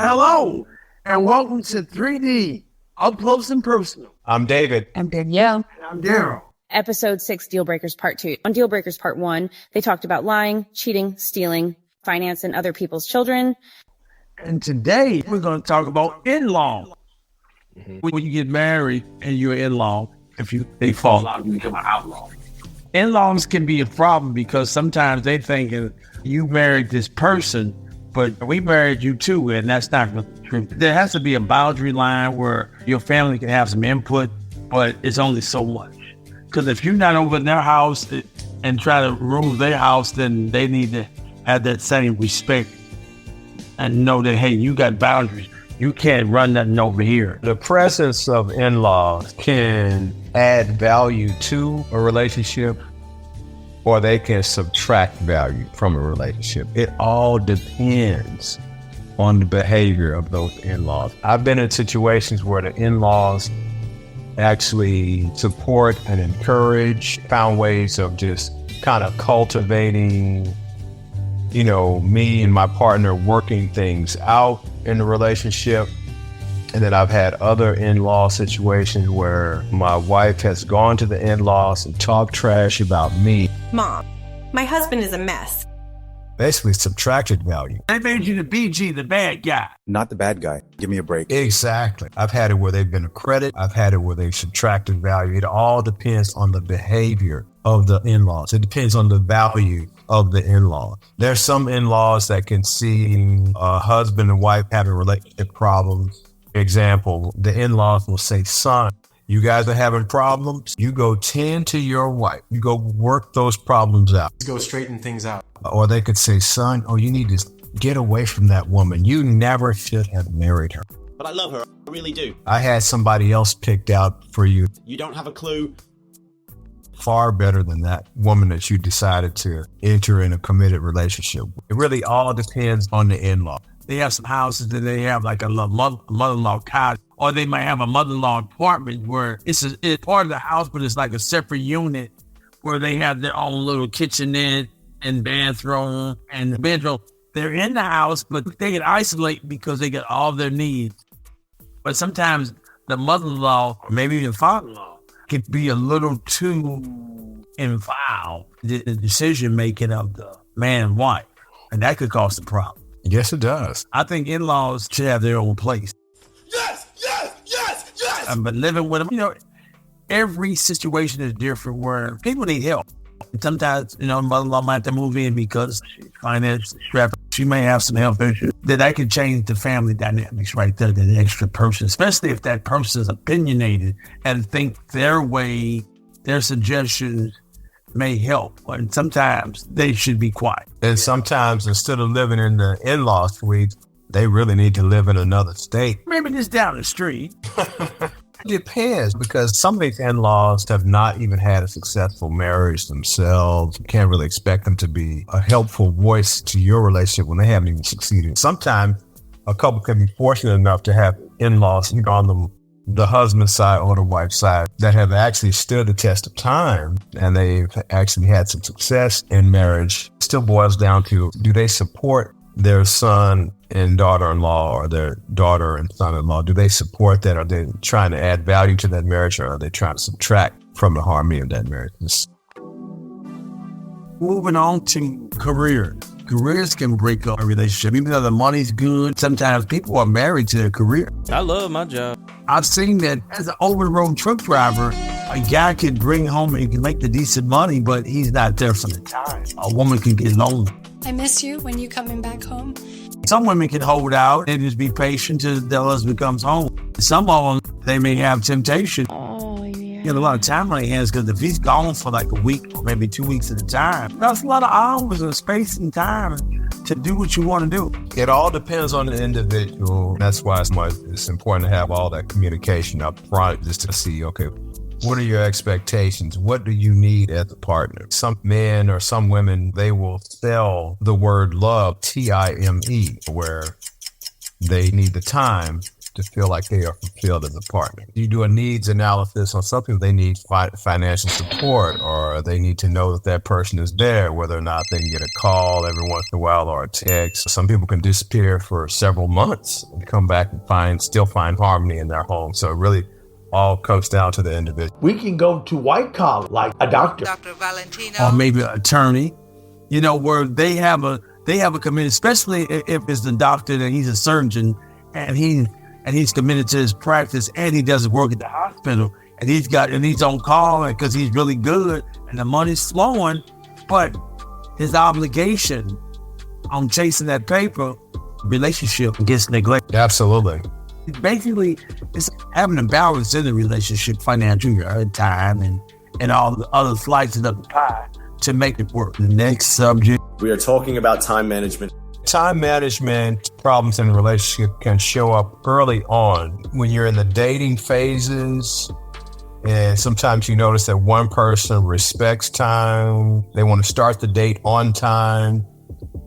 Hello, and welcome to 3D, Up Close and Personal. I'm David. I'm Danielle. And I'm Darryl. Episode 6, Dealbreakers Part 2. On Dealbreakers Part 1, they talked about lying, cheating, stealing, finance, and other people's children. And today, we're going to talk about in-law. When you get married and you're in-law, they fall out, you become an outlaw. In-laws can be a problem because sometimes they thinking you married this person, but we married you too, and that's not true. There has to be a boundary line where your family can have some input, but it's only so much. Because if you're not over in their house and try to rule their house, then they need to have that same respect and know that, hey, you got boundaries. You can't run nothing over here. The presence of in-laws can add value to a relationship, or they can subtract value from a relationship. It all depends on the behavior of those in-laws. I've been in situations where the in-laws actually support and encourage, found ways of just kind of cultivating, me and my partner working things out in the relationship. And then I've had other in-law situations where my wife has gone to the in-laws and talked trash about me. Mom, my husband is a mess. Basically subtracted value. They made you the BG, the bad guy. Not the bad guy. Give me a break. Exactly. I've had it where they've been a credit. I've had it where they've subtracted value. It all depends on the behavior of the in-laws. It depends on the value of the in-law. There's some in-laws that can see a husband and wife having relationship problems. Example, the in-laws will say, son, you guys are having problems. You go tend to your wife. You go work those problems out. Go straighten things out. Or they could say, son, you need to get away from that woman. You never should have married her. But I love her. I really do. I had somebody else picked out for you. You don't have a clue. Far better than that woman that you decided to enter in a committed relationship. It really all depends on the in-law. They have some houses that they have like a mother-in-law cottage, or they might have a mother-in-law apartment where it's part of the house, but it's like a separate unit where they have their own little kitchenette and bathroom and the bedroom. They're in the house, but they can isolate because they get all their needs. But sometimes the mother-in-law, or maybe even father-in-law, can be a little too involved in the decision-making of the man and wife, and that could cause a problem. Yes, it does. I think in-laws should have their own place. Yes! But living with them, every situation is different where people need help. Sometimes, mother-in-law might have to move in because she's financially strapped. She may have some health issues. That can change the family dynamics right there, that extra person, especially if that person is opinionated and think their way, their suggestions may help. And sometimes they should be quiet. And sometimes instead of living in the in-law suite, they really need to live in another state. Maybe just down the street. It depends, because some of these in-laws have not even had a successful marriage themselves. You can't really expect them to be a helpful voice to your relationship when they haven't even succeeded. Sometimes a couple can be fortunate enough to have in-laws on the husband's side or the wife's side that have actually stood the test of time, and they've actually had some success in marriage. It still boils down to, do they support their son and daughter-in-law, or their daughter and son-in-law? Do they support that? Are they trying to add value to that marriage, or are they trying to subtract from the harmony of that marriage? Moving on to careers. Careers can break up a relationship. Even though the money's good, sometimes people are married to their career. I love my job. I've seen that as an over-the-road truck driver, a guy can bring home and can make the decent money, but he's not there for the time. A woman can get lonely. I miss you when you coming back home. Some women can hold out and just be patient till the husband comes home. Some of them, they may have temptation. Oh, yeah. Get a lot of time on their hands, because if he's gone for like a week or maybe 2 weeks at a time, that's a lot of hours and space and time to do what you want to do. It all depends on the individual. That's why it's important to have all that communication up front, just to see, okay, what are your expectations? What do you need as a partner? Some men or some women, they will sell the word love, T-I-M-E, where they need the time to feel like they are fulfilled as a partner. You do a needs analysis on some people, they need financial support, or they need to know that that person is there, whether or not they can get a call every once in a while or a text. Some people can disappear for several months and come back and still find harmony in their home. So it really all comes down to the individual. We can go to white collar, like a doctor. Dr. Valentino. Or maybe an attorney, where they have a commitment, especially if it's the doctor and he's a surgeon and he's committed to his practice and he doesn't work at the hospital and he's on call because he's really good and the money's flowing, but his obligation on chasing that paper, relationship gets neglected. Absolutely. Basically, it's having a balance in the relationship, financial, time, and all the other slices of the pie to make it work. The next subject. We are talking about time management. Time management problems in a relationship can show up early on when you're in the dating phases. And sometimes you notice that one person respects time. They want to start the date on time.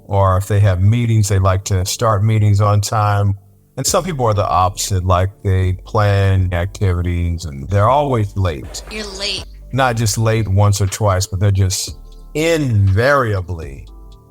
Or if they have meetings, they like to start meetings on time. And some people are the opposite, like they plan activities and they're always late. You're late. Not just late once or twice, but they're just invariably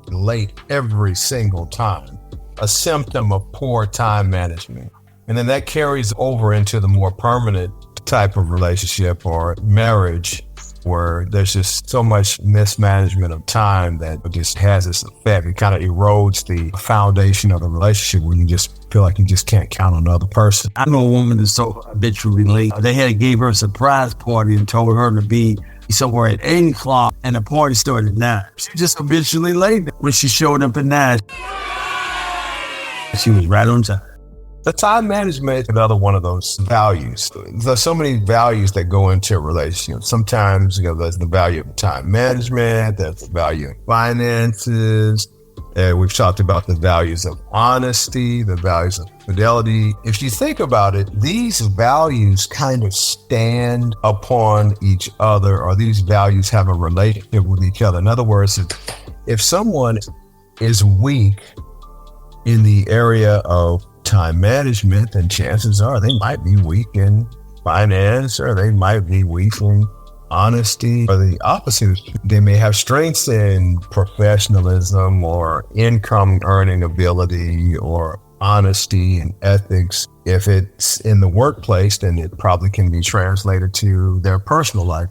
late every single time. A symptom of poor time management. And then that carries over into the more permanent type of relationship or marriage, where there's just so much mismanagement of time that it just has this effect. It kind of erodes the foundation of the relationship where you just feel like you just can't count on the other person. I know a woman that's so habitually late. They gave her a surprise party and told her to be somewhere at 8 o'clock and the party started at 9. She just habitually late. When she showed up at 9, she was right on time. The time management is another one of those values. There's so many values that go into a relationship. Sometimes, there's the value of time management, there's the value of finances. We've talked about the values of honesty, the values of fidelity. If you think about it, these values kind of stand upon each other, or these values have a relationship with each other. In other words, if someone is weak in the area of time management, then chances are they might be weak in finance, or they might be weak in honesty, or the opposite. They may have strengths in professionalism or income earning ability or honesty and ethics. If it's in the workplace, then it probably can be translated to their personal life.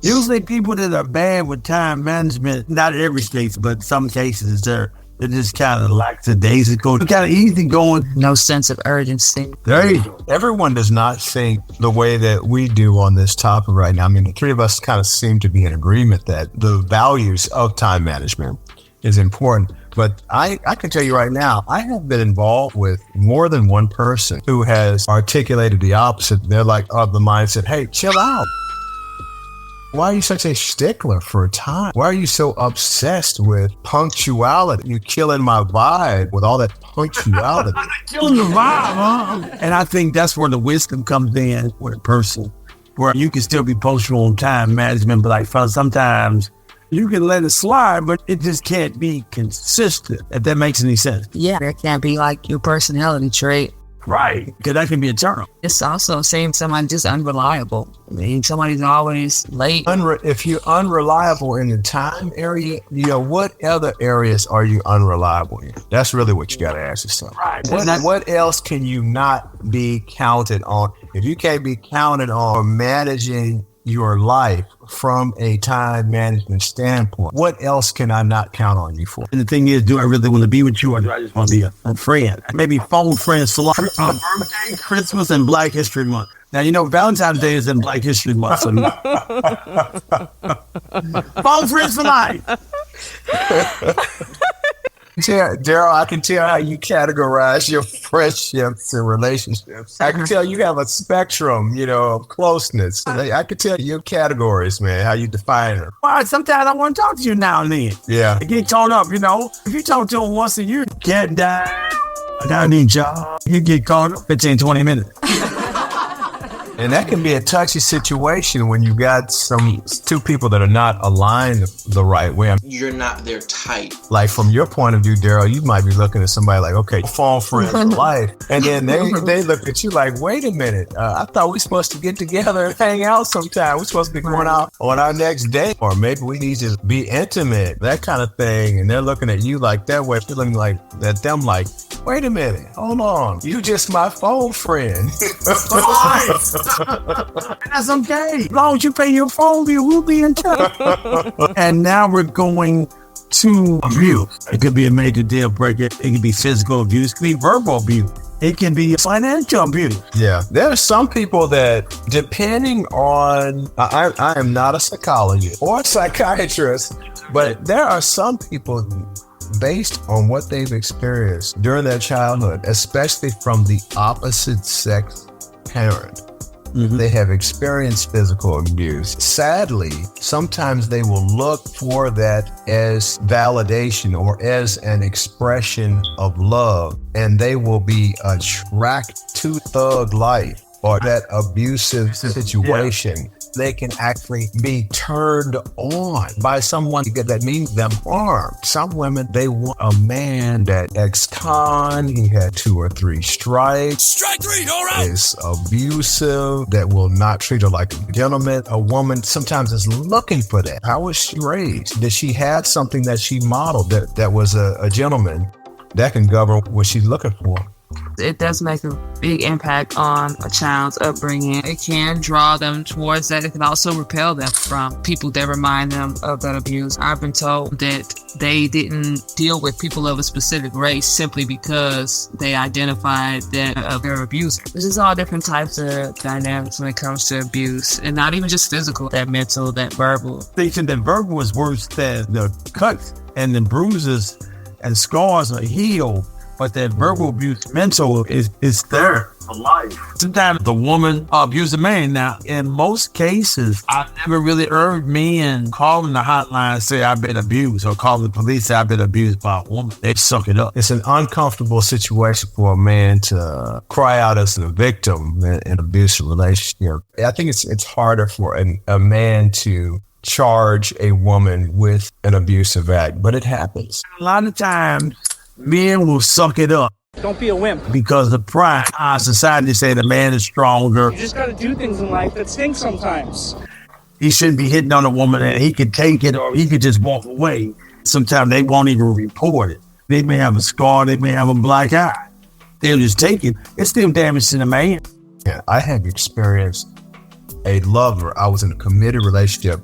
Usually people that are bad with time management, not every case, but some cases, they're just kind of lackadaisical, kind of easy going. No sense of urgency. There you go. Everyone does not think the way that we do on this topic right now. I mean, the three of us kind of seem to be in agreement that the values of time management is important. But I can tell you right now, I have been involved with more than one person who has articulated the opposite. They're like of the mindset, hey, chill out. Why are you such a stickler for time? Why are you so obsessed with punctuality? You're killing my vibe with all that punctuality. Killing the vibe, huh? And I think that's where the wisdom comes in with a person, where you can still be punctual on time management, but like sometimes you can let it slide, but it just can't be consistent, if that makes any sense. Yeah, it can't be like your personality trait. Right, because that can be a turn. It's also saying someone just unreliable. I mean, somebody's always late. If you're unreliable in the time area, what other areas are you unreliable in? That's really what you got to ask yourself. Right. What else can you not be counted on? If you can't be counted on managing your life from a time management standpoint, what else can I not count on you for? And the thing is, do I really want to be with you, or do I just want to be a friend? Maybe phone friends for life. Birthday, Christmas, and Black History Month. Now, Valentine's Day is in Black History Month. So phone friends for life. Darryl, I can tell how you categorize your friendships and relationships. I can tell you have a spectrum, of closeness. I can tell your categories, man, how you define them. Well, sometimes I want to talk to you now and then. Yeah. I get caught up, If you talk to them once a year, can't die. I got a new job. You get caught up 15, 20 minutes. And that can be a touchy situation when you got two people that are not aligned the right way. You're not their type. Like from your point of view, Darryl, you might be looking at somebody like, okay, phone friends for life. And then they look at you like, wait a minute, I thought we were supposed to get together and hang out sometime. We're supposed to be going out on our next date. Or maybe we need to be intimate, that kind of thing. And they're looking at you like that way, feeling like at them like, wait a minute, hold on. You just my phone friend. That's okay. As long as you pay your phone bill, we'll be in touch. And now we're going to abuse. It could be a major deal breaker. It could be physical abuse. It could be verbal abuse. It can be financial abuse. Yeah. There are some people that, depending on, I am not a psychologist or a psychiatrist, but there are some people based on what they've experienced during their childhood, especially from the opposite sex parent. They have experienced physical abuse. Sadly, sometimes they will look for that as validation or as an expression of love, and they will be attracted to thug life or that abusive situation. They can actually be turned on by someone that means them harm. Some women, they want a man that ex-con, he had 2 or 3 strikes. Strike 3, no out. Is abusive, that will not treat her like a gentleman. A woman sometimes is looking for that. How was she raised? Did she have something that she modeled that was a gentleman that can govern what she's looking for? It does make a big impact on a child's upbringing. It can draw them towards that. It can also repel them from people that remind them of that abuse. I've been told that they didn't deal with people of a specific race simply because they identified that of their abuser. This is all different types of dynamics when it comes to abuse, and not even just physical, that mental, that verbal. Thinking that verbal is worse than the cuts and the bruises and scars are healed. But that verbal abuse, mental, is there for life. Sometimes the woman abuse the man. Now, in most cases, I've never really heard men calling the hotline and say, I've been abused, or call the police, say, I've been abused by a woman. They suck it up. It's an uncomfortable situation for a man to cry out as a victim in an abusive relationship. I think it's harder for a man to charge a woman with an abusive act, but it happens. A lot of times, men will suck it up. Don't be a wimp. Because of pride. Our society say the man is stronger. You just got to do things in life that stink sometimes. He shouldn't be hitting on a woman and he could take it or he could just walk away. Sometimes they won't even report it. They may have a scar. They may have a black eye. They'll just take it. It's still damage to the man. Yeah, I have experienced a lover. I was in a committed relationship.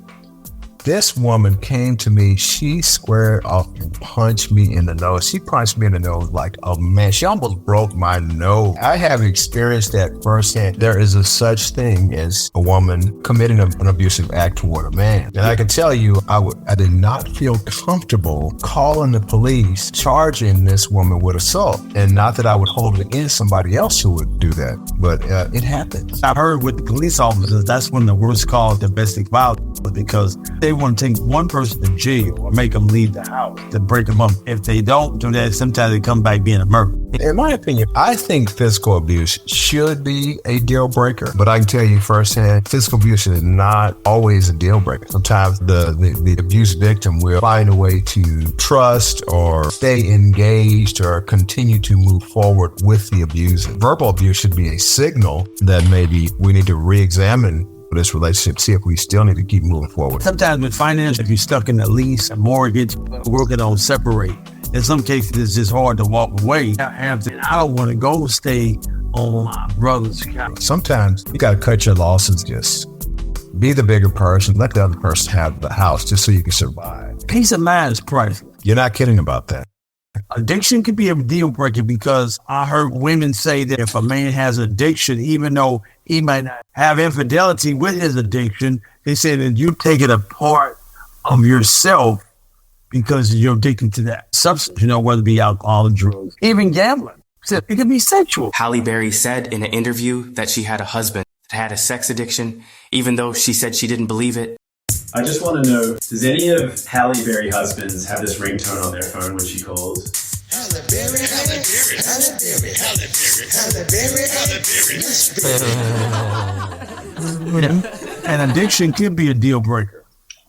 This woman came to me, she squared off and punched me in the nose. She punched me in the nose like a man. She almost broke my nose. I have experienced that firsthand. There is a such thing as a woman committing an abusive act toward a man. And I can tell you, I did not feel comfortable calling the police, charging this woman with assault. And not that I would hold it against somebody else who would do that, but it happens. I've heard with the police officers, that's when the worst call is domestic violence, because they want to take one person to jail or make them leave the house to break them up. If they don't do that, sometimes they come back being a murderer. In my opinion, I think physical abuse should be a deal breaker, but I can tell you firsthand, physical abuse is not always a deal breaker. Sometimes the abuse victim will find a way to trust or stay engaged or continue to move forward with the abuser. Verbal abuse should be a signal that maybe we need to re-examine this relationship, see if we still need to keep moving forward. Sometimes with finance, if you're stuck in a lease, a mortgage, working on separate, in some cases it's just hard to walk away. I don't want to go stay on my brother's account. Sometimes you got to cut your losses, just be the bigger person, let the other person have the house just so you can survive. Peace of mind is priceless. You're not kidding about that. Addiction can be a deal breaker because I heard women say that if a man has addiction, even though he might not have infidelity with his addiction, they say that you take it a part of yourself because you're addicted to that substance, whether it be alcohol or drugs, even gambling. So it can be sexual. Halle Berry said in an interview that she had a husband that had a sex addiction, even though she said she didn't believe it. I just want to know, does any of Halle Berry husbands have this ringtone on their phone when she calls? Halle Berry, Halle Berry, Halle Berry, Halle Berry, Halle Berry, Halle Berry. And addiction can be a deal breaker.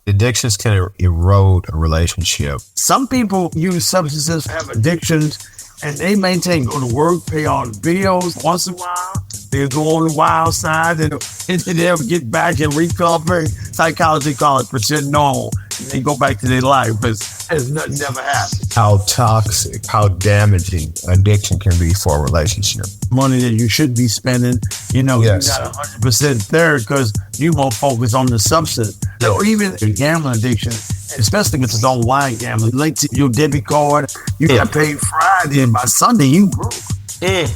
Addictions can erode a relationship. Some people use substances, have addictions, and they maintain, go to work, pay all the bills. Once in a while, they'll go on the wild side and they'll get back and recover. Psychology call it pretend normal. They go back to their life, but as nothing never happened. How toxic, how damaging addiction can be for a relationship. Money that you should be spending, Yes. You're not 100% there because you won't focus on the substance. Or even a gambling addiction, especially if it's online gambling. Late to your debit card, you got paid Friday, and by Sunday you broke. Yeah.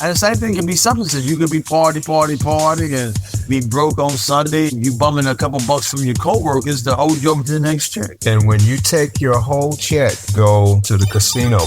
And the same thing can be substances. You could be party, and be broke on Sunday. You bumming a couple bucks from your coworkers to hold you over to the next check. And when you take your whole check, go to the casino,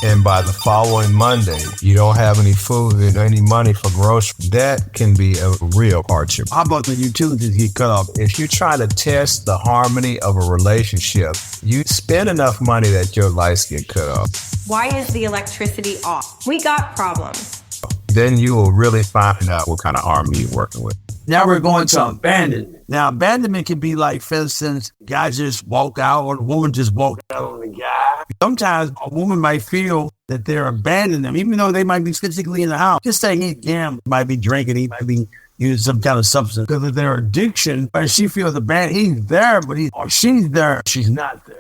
and by the following Monday, you don't have any food and any money for groceries, that can be a real hardship. How about the utilities get cut off? If you try to test the harmony of a relationship, you spend enough money that your lights get cut off. Why is the electricity off? We got problems. Then you will really find out what kind of harmony you're working with. Now we're going to abandonment. Now, abandonment can be like, for instance, guy just walk out or the woman just walked out on the guy. Sometimes a woman might feel that they're abandoning them, even though they might be physically in the house. Just say he might be drinking, he might be using some kind of substance because of their addiction. But she feels abandoned. He's there, but she's there. She's not there.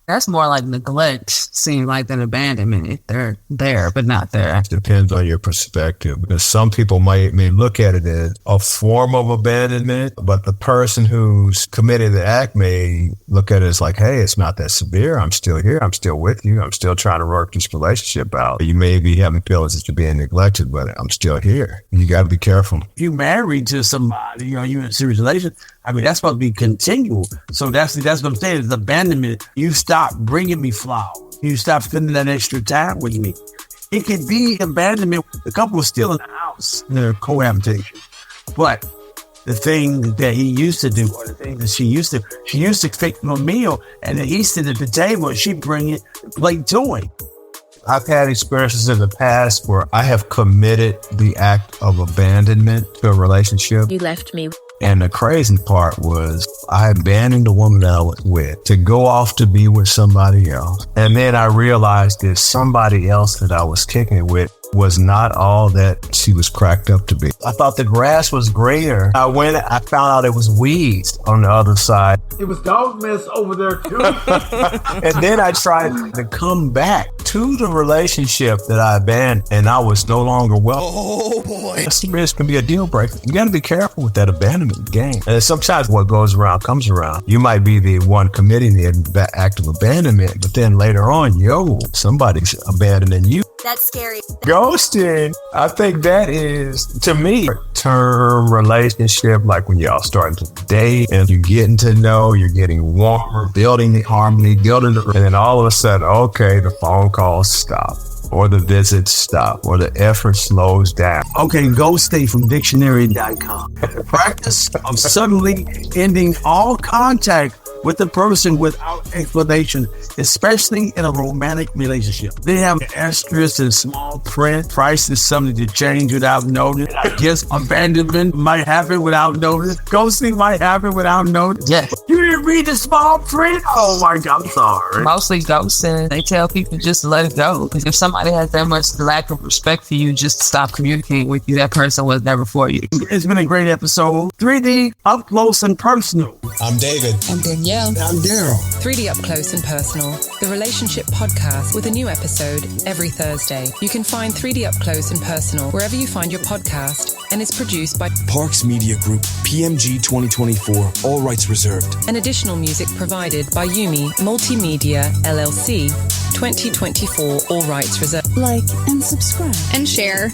That's more like neglect, seems like than abandonment. They're there, but not there. It depends on your perspective, because some people may look at it as a form of abandonment, but the person who's committed the act may look at it as like, hey, it's not that severe. I'm still here. I'm still with you. I'm still trying to work this relationship out. You may be having feelings that you're being neglected, but I'm still here. You got to be careful. If you married to somebody, you're in a serious relationship, that's supposed to be continual. So that's what I'm saying. It's abandonment. You stop bringing me flowers. You stop spending that extra time with me. It can be abandonment. The couple was still in the house. They're cohabitation. But the thing that he used to do, or the thing that she used to fix him a meal, and then he sit at the table and she bring it, the plate to him. I've had experiences in the past where I have committed the act of abandonment to a relationship. You left me. And the crazy part was I abandoned the woman that I was with to go off to be with somebody else. And then I realized that somebody else that I was kicking it with was not all that she was cracked up to be. I thought the grass was greener. I found out it was weeds on the other side. It was dog mess over there too. And then I tried to come back to the relationship that I abandoned, and I was no longer welcome. Oh boy. This can be a deal breaker. You got to be careful with that abandonment game. And sometimes what goes around comes around. You might be the one committing the act of abandonment, but then later on, somebody's abandoning you. That's scary. Ghosting, I think that is, to me, a term relationship, like when y'all starting to date and you're getting to know, you're getting warmer, building the harmony, and then all of a sudden, okay, the phone calls stop, or the visits stop, or the effort slows down. Okay, ghosting from dictionary.com. The practice of suddenly ending all contact with the person without explanation, especially in a romantic relationship. They have asterisk and small print. Price is something to change without notice. I guess abandonment might happen without notice. Ghosting might happen without notice. Yeah. You didn't read the small print? Oh my God, I'm sorry. Mostly ghosting, they tell people just to let it go. Because if somebody has that much lack of respect for you, just to stop communicating with you, that person was never for you. It's been a great episode. 3D, up close and personal. I'm David. I'm Danielle. I'm Darryl. 3D Up Close and Personal, the relationship podcast with a new episode every Thursday. You can find 3D Up Close and Personal wherever you find your podcast, and is produced by Parks Media Group, PMG 2024, all rights reserved. And additional music provided by Yumi Multimedia LLC, 2024, all rights reserved. Like and subscribe. And share.